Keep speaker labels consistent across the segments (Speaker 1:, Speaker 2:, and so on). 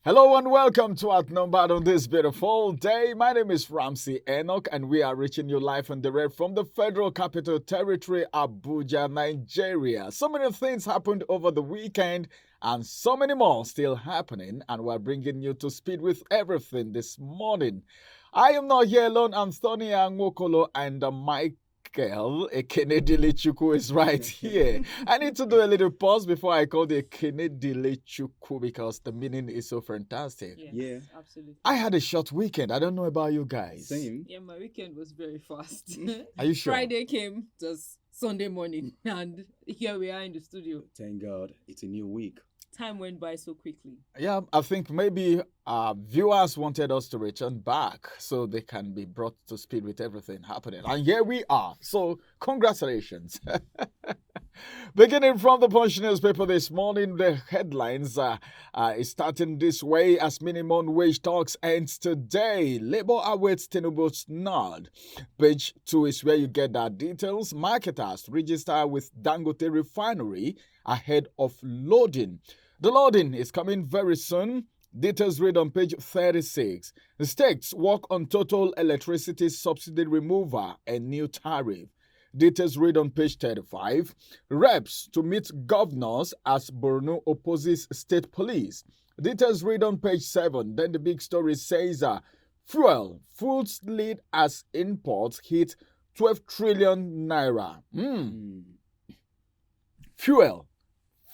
Speaker 1: Hello and welcome to Outnumbered on this beautiful day. My name is Ramsey Enoch and we are reaching you live and direct from the Federal Capital Territory, Abuja, Nigeria. So many things happened over the weekend and so many more still happening, and we're bringing you to speed with everything this morning. I am not here alone. Antonia Nwokolo and Mike Ekenedile Chukwu is right here. I need to do a little pause before I call the Ekenedile Chukwu because the meaning is so fantastic.
Speaker 2: Yeah, absolutely.
Speaker 1: I had a short weekend. I don't know about you guys.
Speaker 2: Same.
Speaker 3: Yeah, my weekend was very fast.
Speaker 1: Are you sure?
Speaker 3: Friday came, it was Sunday morning, and here we are in the studio.
Speaker 2: Thank God, it's a new week.
Speaker 3: Time went by so quickly.
Speaker 1: Yeah, I think maybe viewers wanted us to return back so they can be brought to speed with everything happening. And here we are. So, congratulations. Beginning from the Punch newspaper this morning, the headlines is starting this way as minimum wage talks ends today. Labour awaits Tinubu's nod. Page 2 is where you get that details. Marketers register with Dangote Refinery ahead of loading. The loading is coming very soon. Details read on page 36. The states work on total electricity subsidy removal and new tariff. Details read on page 35. Reps to meet governors as Borno opposes state police. Details read on page 7. Then the big story says foods lead as imports hit 12 trillion naira.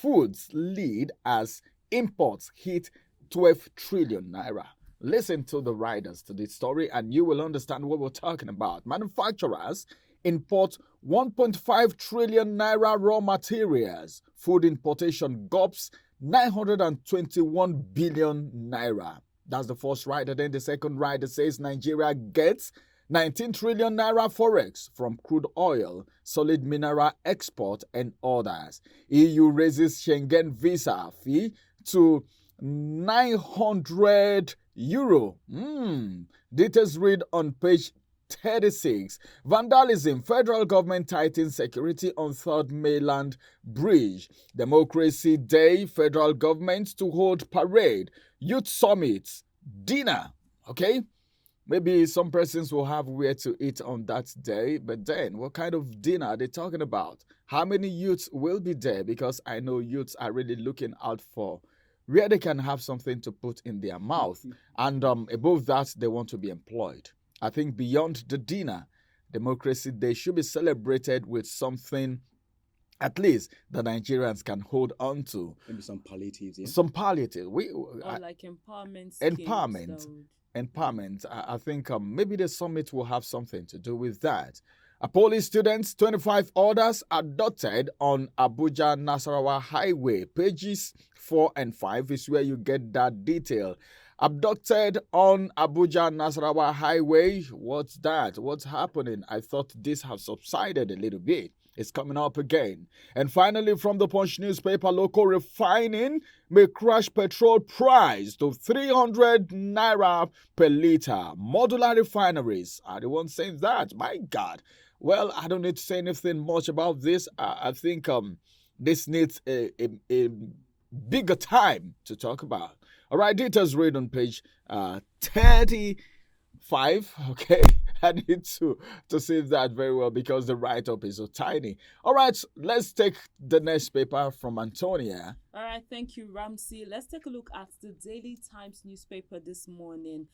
Speaker 1: Foods lead as imports hit 12 trillion naira. Listen to the riders to this story and you will understand what we're talking about. Manufacturers import 1.5 trillion naira raw materials. Food importation gulps 921 billion naira. That's the first rider. Then the second rider says Nigeria gets 19 trillion naira forex from crude oil, solid mineral export, and others. EU raises Schengen visa fee to 900 euro. Details read on page 36. Vandalism. Federal government tightens security on Third Mainland Bridge. Democracy Day. Federal government to hold parade. Youth summits. Dinner. Okay? Maybe some persons will have where to eat on that day, but then what kind of dinner are they talking about? How many youths will be there? Because I know youths are really looking out for where they can have something to put in their mouth. And above that, they want to be employed. I think beyond the dinner, Democracy Day should be celebrated with something at least the Nigerians can hold on to.
Speaker 2: Maybe some palliatives, yeah?
Speaker 1: Some palliative.
Speaker 3: Like empowerment schemes.
Speaker 1: Empowerment. I think maybe the summit will have something to do with that. Police students, 25 orders adopted on Abuja Nasarawa Highway. Pages 4 and 5 is where you get that detail. Abducted on Abuja Nasarawa Highway. What's that? What's happening? I thought this has subsided a little bit. It's coming up again. And finally, from the Punch newspaper, local refining may crash petrol price to 300 naira per litre. Modular refineries are the ones saying that. My God. Well, I don't need to say anything much about this. I think this needs a bigger time to talk about. All right, details read on page 35. Okay, I need to save that very well because the write-up is so tiny. All right, let's take the next paper from Antonia.
Speaker 3: All right, thank you, Ramsey. Let's take a look at the Daily Times newspaper this morning.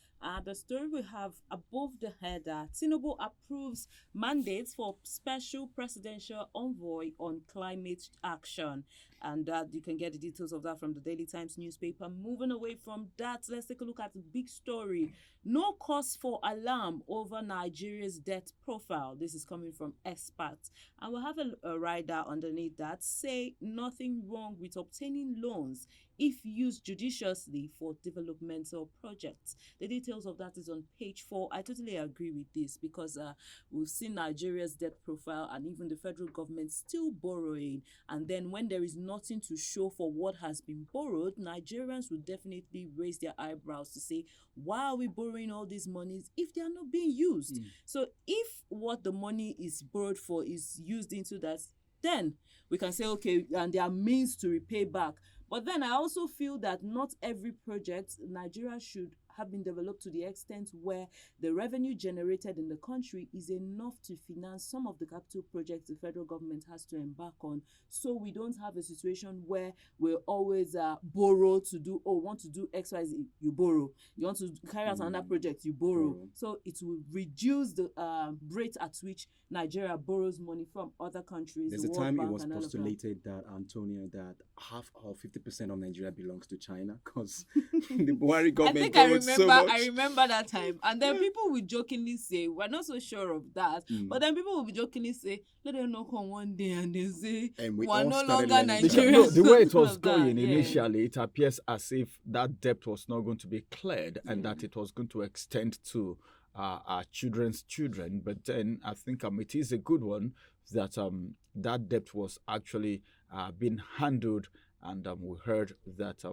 Speaker 3: The story we have above the header, Tinubu approves mandates for special presidential envoy on climate action. And you can get the details of that from the Daily Times newspaper. Moving away from that, let's take a look at the big story. No cause for alarm over Nigeria's debt profile. This is coming from experts. And we'll have a rider underneath that say nothing wrong with obtaining loans if used judiciously for developmental projects. The details of that is on page 4. I totally agree with this because we've seen Nigeria's debt profile and even the federal government still borrowing. And then when there is nothing to show for what has been borrowed, Nigerians will definitely raise their eyebrows to say, why are we borrowing all these monies if they are not being used? So if what the money is borrowed for is used into that, then we can say, okay, and there are means to repay back. But then I also feel that not every project Nigeria should have been developed to the extent where the revenue generated in the country is enough to finance some of the capital projects the federal government has to embark on. So we don't have a situation where we always borrow to do, want to do XYZ, you borrow. You want to carry out another project, you borrow. So it will reduce the rate at which Nigeria borrows money from other countries.
Speaker 2: There's a time it was postulated that, Antonia, that half or 50% of Nigeria belongs to China because the Buhari government borrowed so much.
Speaker 3: I remember that time. And then people will jokingly say, we're not so sure of that, but then people will be jokingly say, let them knock on one day and they say, we're no longer Nigerians.
Speaker 1: The way it was going initially, it appears as if that debt was not going to be cleared and that it was going to extend to our children's children. But then I think it is a good one that that debt was actually being handled. And we heard that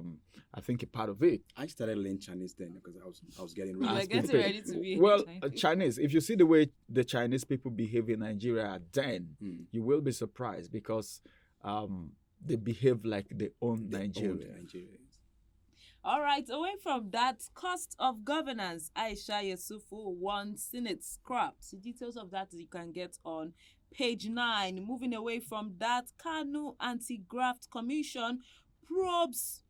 Speaker 1: I think a part of it.
Speaker 2: I started learning Chinese then because I was getting ready.
Speaker 3: Ready to be
Speaker 1: Chinese. If you see the way the Chinese people behave in Nigeria, then you will be surprised because they behave like they own Nigeria.
Speaker 3: All right, away from that, cost of governance. Aisha Yusufu won Senate scrapped. The details of that you can get on page 9. Moving away from that, Kanu Anti-Graft Commission probes.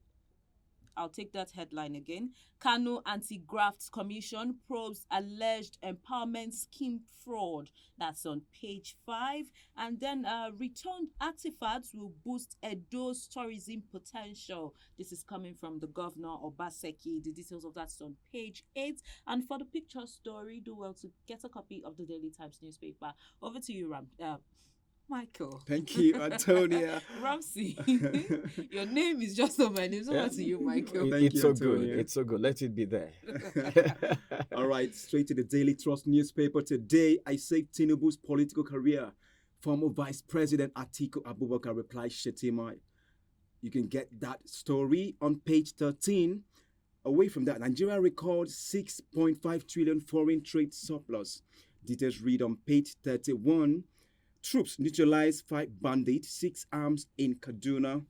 Speaker 3: I'll take that headline again. Kanu Anti-Graft Commission probes alleged empowerment scheme fraud. That's on page 5. And then returned artifacts will boost Edo's tourism potential. This is coming from the governor, Obaseki. The details of that's on page 8. And for the picture story, do well to get a copy of the Daily Times newspaper. Over to you, Michael.
Speaker 2: Thank you, Antonia.
Speaker 3: Ramsey, your name is just on my name. So over to you, Michael.
Speaker 1: It's so good. It's so good. Let it be there.
Speaker 2: All right, straight to the Daily Trust newspaper. Today, I saved Tinubu's political career. Former Vice President Atiku Abubakar replies Shetima. You can get that story on page 13. Away from that, Nigeria records 6.5 trillion foreign trade surplus. Details read on page 31. Troops neutralize 5 bandits, 6 arms in Kaduna.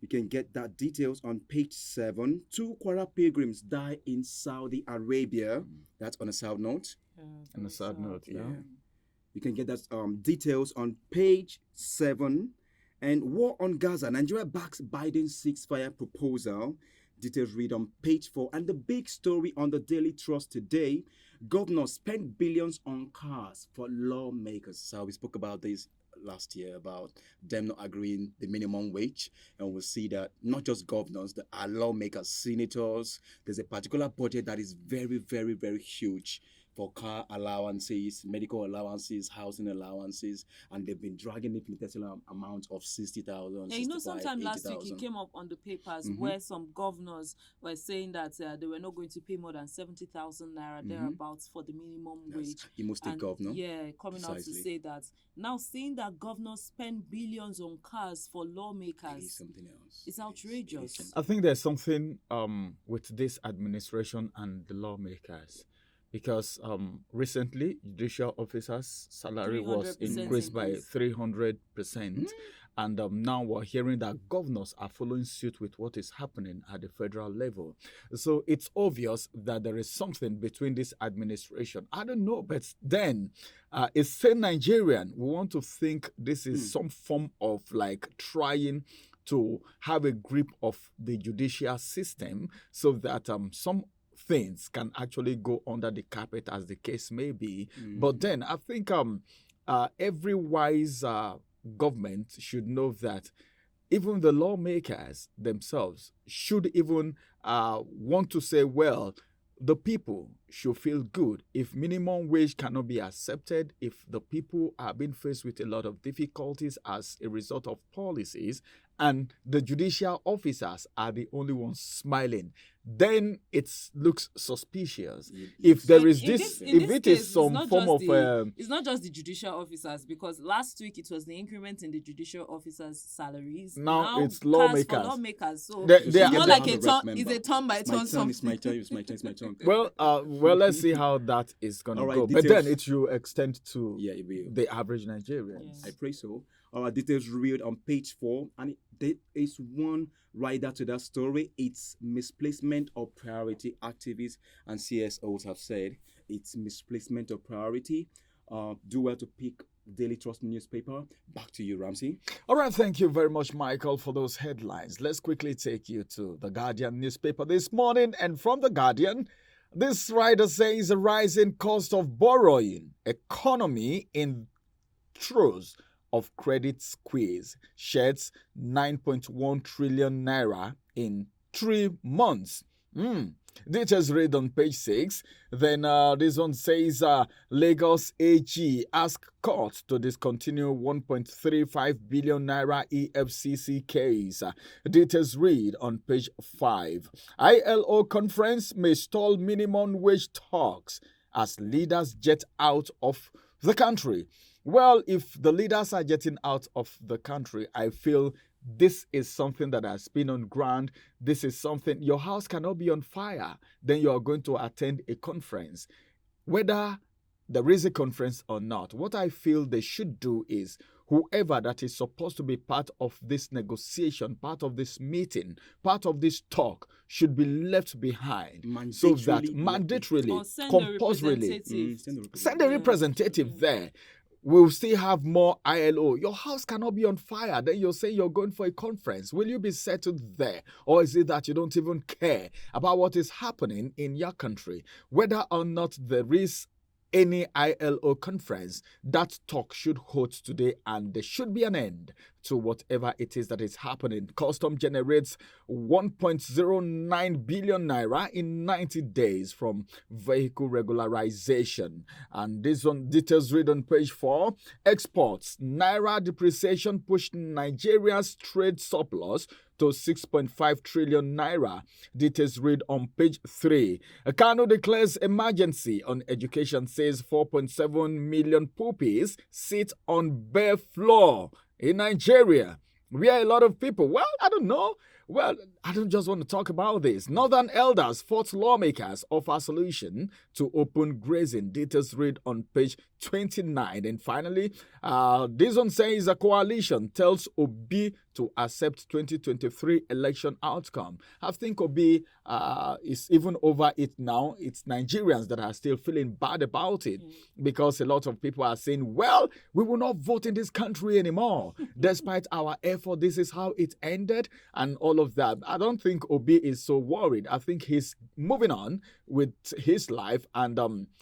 Speaker 2: You can get that details on page 7. 2 Kwara pilgrims die in Saudi Arabia. That's on a sad note.
Speaker 1: On a sad note, yeah.
Speaker 2: You can get that details on page 7. And war on Gaza. Nigeria backs Biden's ceasefire proposal. Details read on page 4. And the big story on the Daily Trust today, governors spend billions on cars for lawmakers. So we spoke about this last year, about them not agreeing the minimum wage. And we'll see that not just governors, there are lawmakers, senators. There's a particular budget that is very, very, very huge for car allowances, medical allowances, housing allowances, and they've been dragging it with an amount of 60,000.
Speaker 3: Yeah, sometime last week it came up on the papers where some governors were saying that they were not going to pay more than 70,000 naira thereabouts for the minimum wage.
Speaker 2: Imo State governor.
Speaker 3: Yeah, coming out to say that. Now, seeing that governors spend billions on cars for lawmakers,
Speaker 2: is something else.
Speaker 3: It's outrageous.
Speaker 1: I think there's something with this administration and the lawmakers. Because recently, judicial officers' salary was increased by 300%. And now we're hearing that governors are following suit with what is happening at the federal level. So it's obvious that there is something between this administration. I don't know, but then it's still Nigerian. We want to think this is some form of like trying to have a grip of the judicial system so that some things can actually go under the carpet, as the case may be. But then I think every wise government should know that even the lawmakers themselves should even want to say, well, the people should feel good. If minimum wage cannot be accepted, if the people are being faced with a lot of difficulties as a result of policies, and the judicial officers are the only ones smiling, then it looks suspicious. If there is this, if it is some form of...
Speaker 3: It's not just the judicial officers, because last week it was the increment in the judicial officers' salaries.
Speaker 1: Now it's lawmakers.
Speaker 3: So
Speaker 1: it's
Speaker 3: more like it's a turn by turn.
Speaker 2: It's my turn.
Speaker 1: Well, let's see how that is going to go. But then it will extend to the average Nigerian.
Speaker 2: I pray so. Our details read on page 4, and there is one rider to that story. It's misplacement of priority. Activists and CSOs have said it's misplacement of priority. Do well to pick Daily Trust newspaper. Back to you, Ramsey.
Speaker 1: All right, thank you very much, Michael, for those headlines. Let's quickly take you to the Guardian newspaper this morning. And from the Guardian, this writer says a rising cost of borrowing, economy in throes of credit squeeze, sheds 9.1 trillion naira in 3 months. Details read on page 6. Then this one says Lagos AG ask court to discontinue 1.35 billion naira EFCC case. Details read on page 5. ILO conference may stall minimum wage talks as leaders jet out of the country. Well, if the leaders are getting out of the country, I feel this is something that has been on ground. This is something, your house cannot be on fire. Then you are going to attend a conference. Whether there is a conference or not, what I feel they should do is whoever that is supposed to be part of this negotiation, part of this meeting, part of this talk should be left behind. So that mandatorily, compulsorily, send a representative there. We'll still have more ILO. Your house cannot be on fire. Then you'll say you're going for a conference. Will you be settled there? Or is it that you don't even care about what is happening in your country? Whether or not there is any ILO conference, that talk should hold today, and there should be an end to whatever it is that is happening. Custom generates 1.09 billion naira in 90 days from vehicle regularization. And this one details read on page 4. Exports. Naira depreciation pushed Nigeria's trade surplus to 6.5 trillion naira. Details read on page 3. Kano declares emergency on education, says 4.7 million pupils sit on bare floor in Nigeria. We are a lot of people. Well, I don't know. Well, I don't just want to talk about this. Northern elders fought lawmakers offer solution to open grazing. Details read on page 29. And finally, this one says a coalition tells Obi to accept 2023 election outcome. I think Obi is even over it now. It's Nigerians that are still feeling bad about it because a lot of people are saying, well, we will not vote in this country anymore. Despite our effort, this is how it ended and all of that. I don't think Obi is so worried. I think he's moving on with his life, and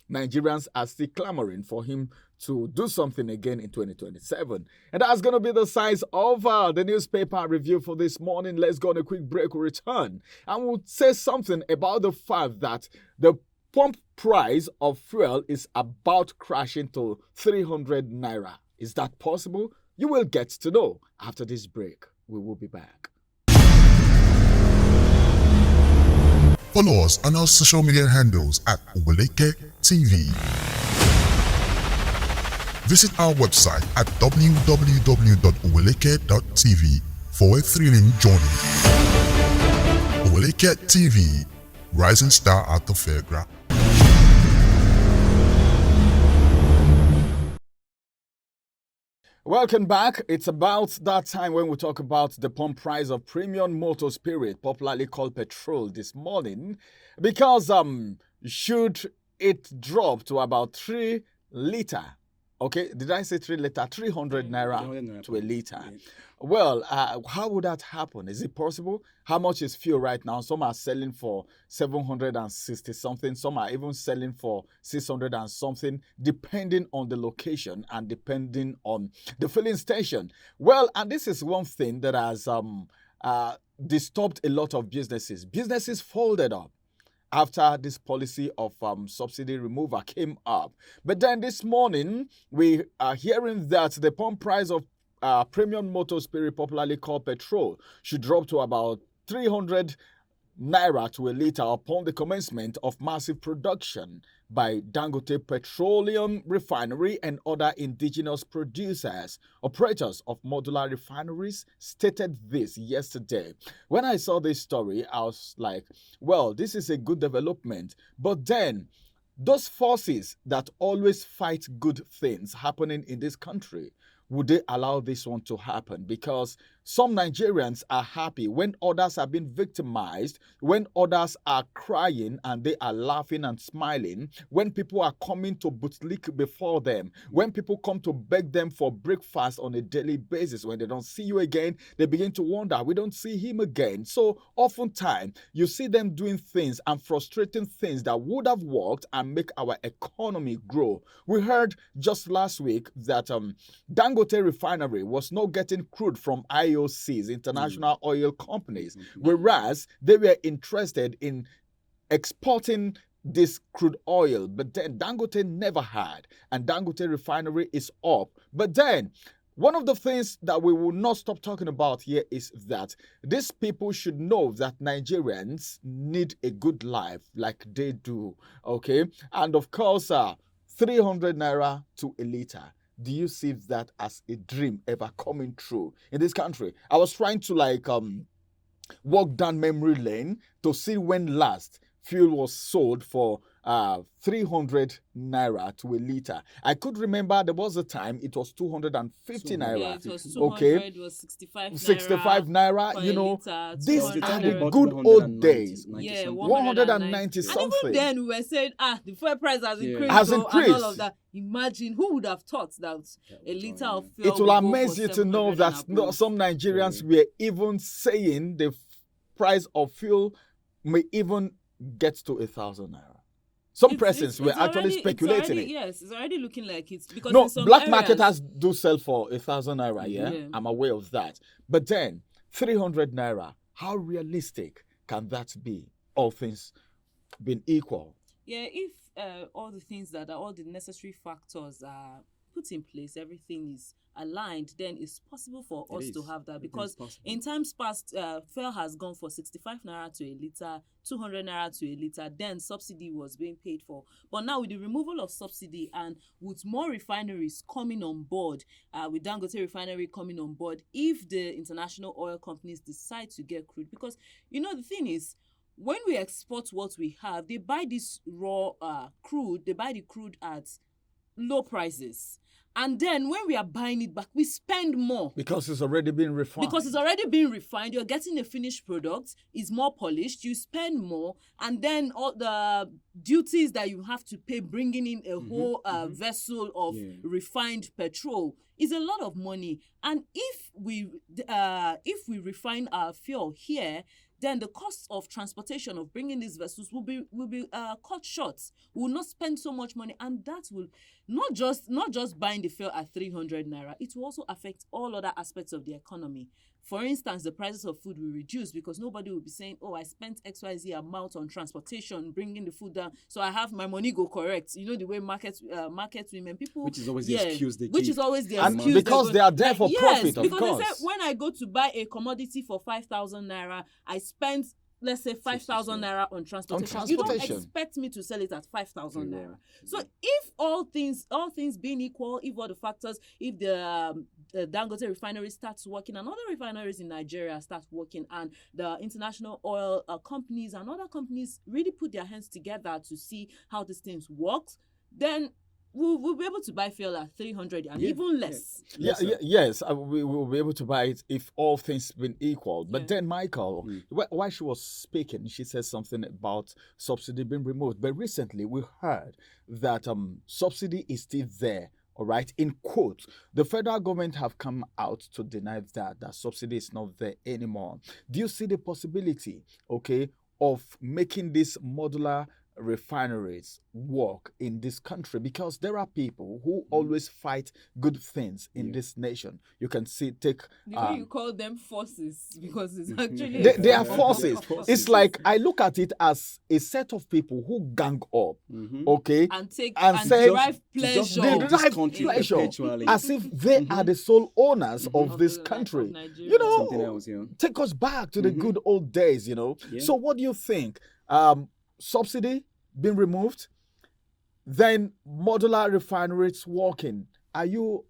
Speaker 1: Nigerians are still clamoring for him to do something again in 2027. And that's going to be the size of the newspaper review for this morning. Let's go on a quick break. We'll return and we'll say something about the fact that the pump price of fuel is about crashing to 300 naira. Is that possible? You will get to know after this break. We will be back.
Speaker 4: Follow us on our social media handles at Oweleke TV. Visit our website at www.oweleketv for a thrilling journey. Oweleke TV, rising star at the fairground.
Speaker 1: Welcome back. It's about that time when we talk about the pump price of premium motor spirit, popularly called petrol, this morning, because should it drop to about 3 liter? Okay, did I say 3 liter? 300 naira to a liter. Yeah. Well, how would that happen? Is it possible? How much is fuel right now? Some are selling for 760 something. Some are even selling for 600 and something, depending on the location and depending on the filling station. Well, and this is one thing that has disturbed a lot of businesses. Businesses folded up after this policy of subsidy removal came up. But then this morning, we are hearing that the pump price of premium motor spirit, popularly called petrol, should drop to about 300 naira to a liter upon the commencement of massive production by Dangote Petroleum Refinery and other indigenous producers. Operators of modular refineries stated this yesterday. When I saw this story, I was like, well, this is a good development. But then, those forces that always fight good things happening in this country, would they allow this one to happen? Because some Nigerians are happy, when others are being victimized, when others are crying and they are laughing and smiling, when people are coming to bootlick before them, when people come to beg them for breakfast on a daily basis, when they don't see you again, they begin to wonder, we don't see him again. So oftentimes you see them doing things and frustrating things that would have worked and make our economy grow. We heard just last week that Dangote refinery was not getting crude from IOCs, international oil companies, whereas they were interested in exporting this crude oil, but then Dangote never had, and Dangote refinery is up. But then one of the things that we will not stop talking about here is that these people should know that Nigerians need a good life like they do, okay? And of course, 300 naira to a litre. Do you see that as a dream ever coming true in this country? I was trying to walk down memory lane to see when last fuel was sold for 300 naira to a litre. I could remember there was a time it was 250 naira.
Speaker 3: Yeah, it was 200, it was 65 naira.
Speaker 1: 65 naira,
Speaker 3: per
Speaker 1: you know.
Speaker 3: litre,
Speaker 1: These
Speaker 3: 200
Speaker 1: are the
Speaker 3: naira.
Speaker 1: good old days.
Speaker 3: Yeah,
Speaker 1: 190 something.
Speaker 3: And even then we were saying, the fuel price has increased.
Speaker 1: Has
Speaker 3: And
Speaker 1: increased.
Speaker 3: all of that. Imagine, who would have thought that a litre of fuel
Speaker 1: It will
Speaker 3: go
Speaker 1: amaze
Speaker 3: for
Speaker 1: you to know
Speaker 3: 700
Speaker 1: that
Speaker 3: and above.
Speaker 1: some Nigerians were even saying the price of fuel may even get to 1,000 naira. Some persons were actually speculating it.
Speaker 3: Yes, it's already looking like it's because
Speaker 1: No,
Speaker 3: in some
Speaker 1: black
Speaker 3: areas,
Speaker 1: marketers do sell for 1,000 naira, yeah?
Speaker 3: Yeah.
Speaker 1: I'm aware of that. But then, 300 naira, how realistic can that be? All things being equal.
Speaker 3: Yeah, if all the things that are all the necessary factors are put in place, everything is aligned, then it's possible for us to have that, because in times past, fuel has gone for 65 naira to a litre, 200 naira to a litre, then subsidy was being paid for. But now with the removal of subsidy and with more refineries coming on board, with Dangote refinery coming on board, if the international oil companies decide to get crude, because you know the thing is, when we export what we have, they buy this raw crude, they buy the crude at low prices. And then when we are buying it back, we spend more.
Speaker 1: Because it's already been refined.
Speaker 3: Because it's already been refined. You're getting a finished product. It's more polished. You spend more. And then all the duties that you have to pay, bringing in a whole vessel of refined petrol, is a lot of money. And if we refine our fuel here, then the cost of transportation of bringing these vessels will be cut short. We will not spend so much money, and that will not just buying the fuel at 300 naira. It will also affect all other aspects of the economy. For instance, the prices of food will reduce because nobody will be saying, "Oh, I spent XYZ amount on transportation, bringing the food down, so I have my money go correct." You know the way market women, people,
Speaker 2: which is always the excuse they
Speaker 3: which
Speaker 2: give.
Speaker 3: is always the
Speaker 1: And
Speaker 3: excuse.
Speaker 1: because they are there for profit, of
Speaker 3: because
Speaker 1: course.
Speaker 3: they say, when I go to buy a commodity for 5,000 naira, I spent, let's say, 5,000 naira on transportation. You don't expect me to sell it at 5,000 naira. So if all things being equal, if all the factors, if the Dangote refinery starts working and other refineries in Nigeria start working, and the international oil companies and other companies really put their hands together to see how these things work, then we'll be able to buy fuel at 300 and even less.
Speaker 1: Yes, we will be able to buy it if all things been equal. But then, Michael, while she was speaking, she said something about subsidy being removed. But recently, we heard that subsidy is still there. All right, in quotes, the federal government have come out to deny that subsidy is not there anymore. Do you see the possibility, of making this modular refineries work in this country? Because there are people who always fight good things in this nation. You can take
Speaker 3: the way you call them forces, because it's actually
Speaker 1: they are forces. It's like I look at it as a set of people who gang up,
Speaker 3: and derive pleasure,
Speaker 1: as if they are the sole owners of this country. You know,
Speaker 2: something else,
Speaker 1: take us back to the good old days. You know. So what do you think? Subsidy being removed, then modular refineries working. Are you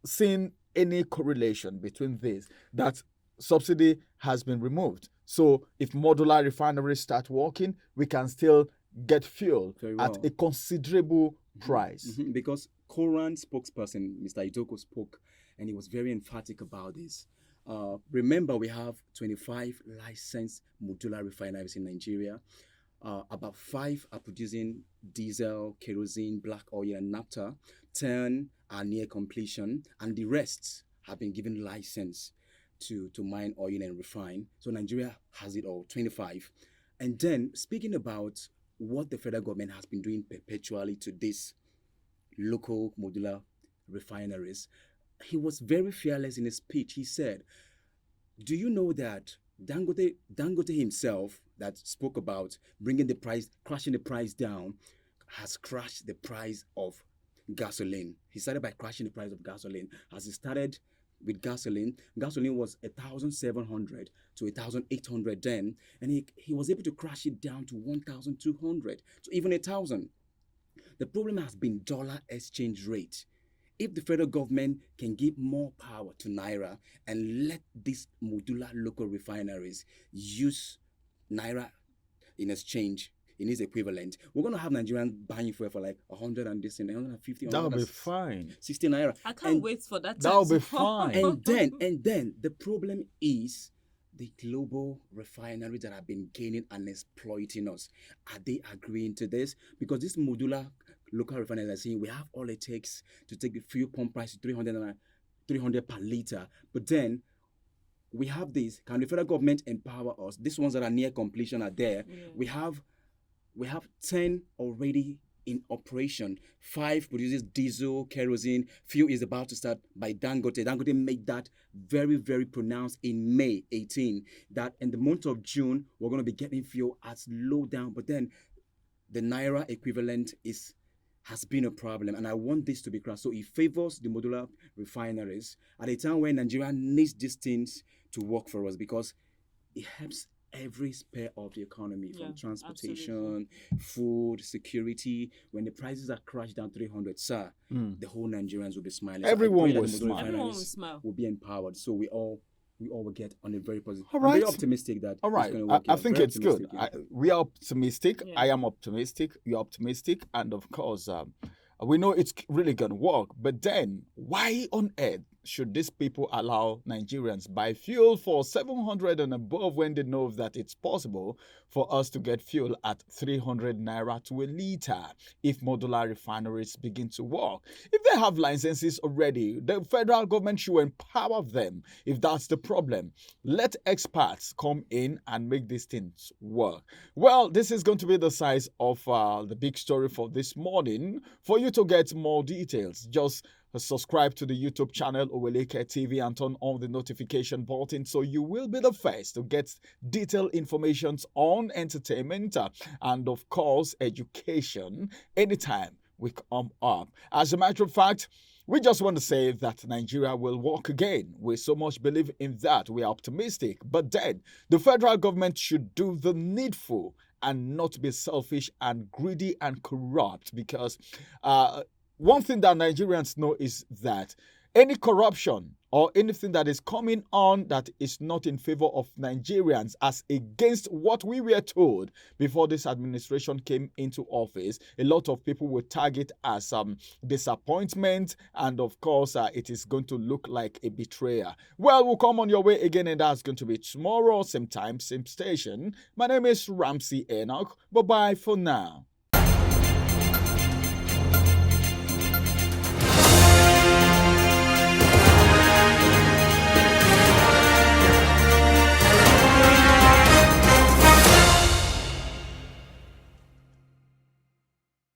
Speaker 1: seeing any correlation between this, that subsidy has been removed? So if modular refineries start working, we can still get fuel at a considerable price.
Speaker 2: Because Koran spokesperson, Mr. Idoko, spoke, and he was very emphatic about this. Remember, we have 25 licensed modular refineries in Nigeria. About 5 are producing diesel, kerosene, black oil, and naphtha. 10 are near completion, and the rest have been given license to mine oil and refine. So Nigeria has it all, 25. And then, speaking about what the federal government has been doing perpetually to these local modular refineries, he was very fearless in his speech. He said, do you know that Dangote himself, that spoke about crashing the price down, has crashed the price of gasoline. He started by crashing the price of gasoline. As he started with gasoline was 1,700 to 1,800 then, and he was able to crash it down to 1,200 to even 1,000. The problem has been dollar exchange rate. If the federal government can give more power to Naira and let these modular local refineries use Naira in exchange, in its equivalent, we're going to have Nigerians buying fuel for like 100 and this and 150.
Speaker 1: That'll be fine.
Speaker 2: 60 Naira.
Speaker 3: I can't wait for that.
Speaker 1: That'll
Speaker 3: time
Speaker 1: be
Speaker 3: to come.
Speaker 1: fine.
Speaker 2: And then the problem is the global refineries that have been gaining and exploiting us. Are they agreeing to this? Because this modular local refineries are saying we have all it takes to take the fuel pump price to 300 per litre. But then we have this. Can the federal government empower us? These ones that are near completion are there. Yeah. We have 10 already in operation. 5 produces diesel, kerosene. Fuel is about to start by Dangote. Dangote made that very, very pronounced in May 18, that in the month of June, we're going to be getting fuel at low down. But then the Naira equivalent has been a problem, and I want this to be crushed. So it favors the modular refineries at a time when Nigeria needs these things to work for us, because it helps every sphere of the economy, from transportation, food, security. When the prices are crashed down 300, sir, the whole Nigerians will be smiling.
Speaker 1: Everyone
Speaker 2: So
Speaker 1: will smile.
Speaker 3: Everyone will smile.
Speaker 2: Will be empowered. So we all will get on a very positive.
Speaker 1: All right.
Speaker 2: I'm very optimistic that
Speaker 1: All right.
Speaker 2: it's going to work.
Speaker 1: I think
Speaker 2: Very
Speaker 1: it's good.
Speaker 2: optimistic,
Speaker 1: We are optimistic.
Speaker 3: Yeah.
Speaker 1: I am optimistic. You're optimistic. And of course, we know it's really going to work. But then, why on earth should these people allow Nigerians buy fuel for 700 and above when they know that it's possible for us to get fuel at 300 naira to a litre if modular refineries begin to work? If they have licenses already, the federal government should empower them if that's the problem. Let experts come in and make these things work. Well, this is going to be the size of the big story for this morning. For you to get more details, just subscribe to the YouTube channel Oweleke TV and turn on the notification button so you will be the first to get detailed information on entertainment and of course education anytime we come up. As a matter of fact, we just want to say that Nigeria will work again. We so much believe in that. We are optimistic. But then the federal government should do the needful and not be selfish and greedy and corrupt, because one thing that Nigerians know is that any corruption or anything that is coming on that is not in favor of Nigerians, as against what we were told before this administration came into office, a lot of people will target as disappointment, and of course it is going to look like a betrayal. Well, we'll come on your way again, and that's going to be tomorrow, same time, same station. My name is Ramsey Enoch. Bye-bye for now.